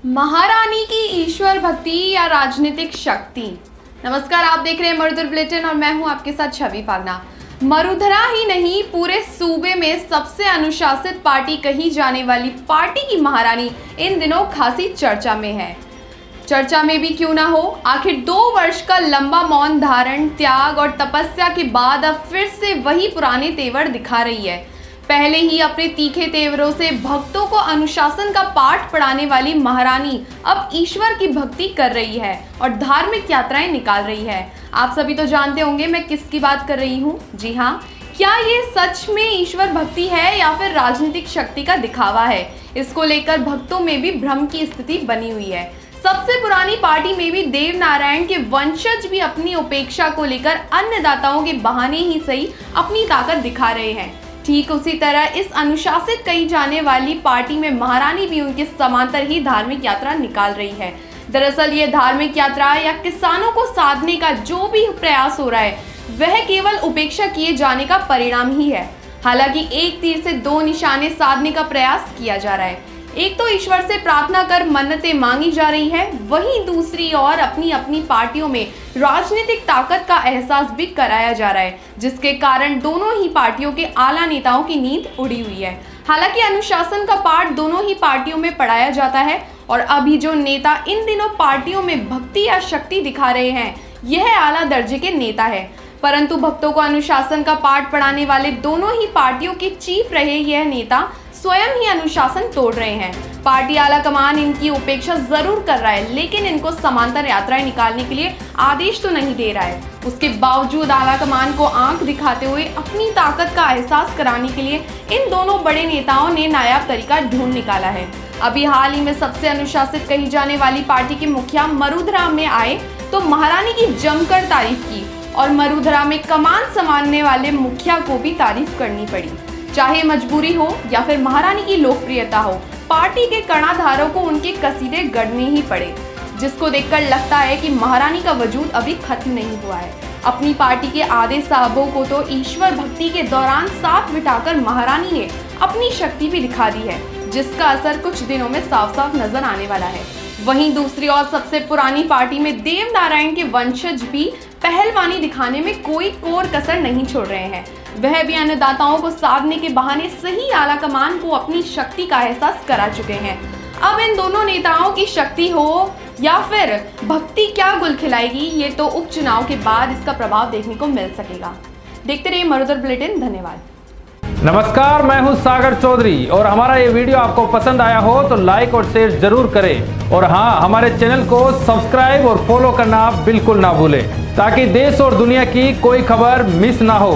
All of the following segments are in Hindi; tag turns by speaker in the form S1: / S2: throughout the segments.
S1: महारानी की ईश्वर भक्ति या राजनीतिक शक्ति। नमस्कार, आप देख रहे हैं मरुधर बुलेटिन और मैं हूं आपके साथ छवि पागना। मरुधरा ही नहीं, पूरे सूबे में सबसे अनुशासित पार्टी कही जाने वाली पार्टी की महारानी इन दिनों खासी चर्चा में है। चर्चा में भी क्यों ना हो, आखिर 2 वर्ष का लंबा मौन धारण, त्याग और तपस्या के बाद अब फिर से वही पुराने तेवर दिखा रही है। पहले ही अपने तीखे तेवरों से भक्तों को अनुशासन का पाठ पढ़ाने वाली महारानी अब ईश्वर की भक्ति कर रही है और धार्मिक यात्राएं निकाल रही है। आप सभी तो जानते होंगे मैं किसकी बात कर रही हूँ। जी हाँ, क्या ये सच में ईश्वर भक्ति है या फिर राजनीतिक शक्ति का दिखावा है? इसको लेकर भक्तों में भी भ्रम की स्थिति बनी हुई है। सबसे पुरानी पार्टी में भी देव नारायण के वंशज भी अपनी उपेक्षा को लेकर अन्नदाताओं के बहाने ही सही अपनी ताकत दिखा रहे हैं। ठीक उसी तरह इस अनुशासित कही जाने वाली पार्टी में महारानी भी उनके समांतर ही धार्मिक यात्रा निकाल रही है। दरअसल ये धार्मिक यात्रा या किसानों को साधने का जो भी प्रयास हो रहा है वह केवल उपेक्षा किए जाने का परिणाम ही है। हालांकि एक तीर से 2 निशाने साधने का प्रयास किया जा रहा है। एक तो ईश्वर से प्रार्थना कर मन्नतें मांगी जा रही है, वहीं दूसरी ओर अपनी अपनी पार्टियों में राजनीतिक ताकत का एहसास भी कराया जा रहा है, जिसके कारण दोनों ही पार्टियों के आला नेताओं की नींद उड़ी हुई है। हालांकि अनुशासन का पाठ दोनों ही पार्टियों में पढ़ाया जाता है और अभी जो नेता इन दिनों पार्टियों में भक्ति या शक्ति दिखा रहे हैं यह आला दर्जे के नेता है। परंतु भक्तों को अनुशासन का पाठ पढ़ाने वाले दोनों ही पार्टियों के चीफ रहे यह नेता स्वयं ही अनुशासन तोड़ रहे हैं। पार्टी आला कमान इनकी उपेक्षा जरूर कर रहा है, लेकिन इनको समांतर यात्राएं निकालने के लिए आदेश तो नहीं दे रहा है। उसके बावजूद आला कमान को आंख दिखाते हुए अपनी ताकत का एहसास कराने के लिए इन दोनों बड़े नेताओं ने नायाब तरीका ढूंढ निकाला है। अभी हाल ही में सबसे अनुशासित कही जाने वाली पार्टी के मुखिया मरुधरा में आए तो महारानी की जमकर तारीफ की और मरुधरा में कमान संभालने वाले मुखिया को भी तारीफ करनी पड़ी। चाहे मजबूरी हो या फिर महारानी की लोकप्रियता हो, पार्टी के कर्णाधारों को उनके कसीदे गढ़ने ही पड़े, जिसको देखकर लगता है कि महारानी का वजूद अभी खत्म नहीं हुआ है। अपनी पार्टी के आधे साहबों को तो ईश्वर भक्ति के दौरान साथ बिठाकर महारानी ने अपनी शक्ति भी दिखा दी है, जिसका असर कुछ दिनों में साफ साफ नजर आने वाला है। वहीं दूसरी ओर सबसे पुरानी पार्टी में देव नारायण के वंशज भी पहलवानी दिखाने में कोई कोर कसर नहीं छोड़ रहे हैं। वह भी अन्नदाताओं को साधने के बहाने सही आला कमान को अपनी शक्ति का एहसास करा चुके हैं। अब इन दोनों नेताओं की शक्ति हो या फिर भक्ति क्या गुल खिलाएगी, ये तो उपचुनाव के बाद इसका प्रभाव देखने को मिल सकेगा। देखते रहिए मरुधर बुलेटिन। धन्यवाद।
S2: नमस्कार, मैं हूं सागर चौधरी और हमारा ये वीडियो आपको पसंद आया हो तो लाइक और शेयर जरूर करें और हाँ, हमारे चैनल को सब्सक्राइब और फॉलो करना बिल्कुल ना भूलें ताकि देश और दुनिया की कोई खबर मिस ना हो।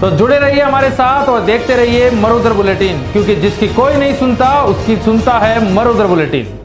S2: तो जुड़े रहिए हमारे साथ और देखते रहिए मरुधर बुलेटिन, क्योंकि जिसकी कोई नहीं सुनता उसकी सुनता है मरुधर बुलेटिन।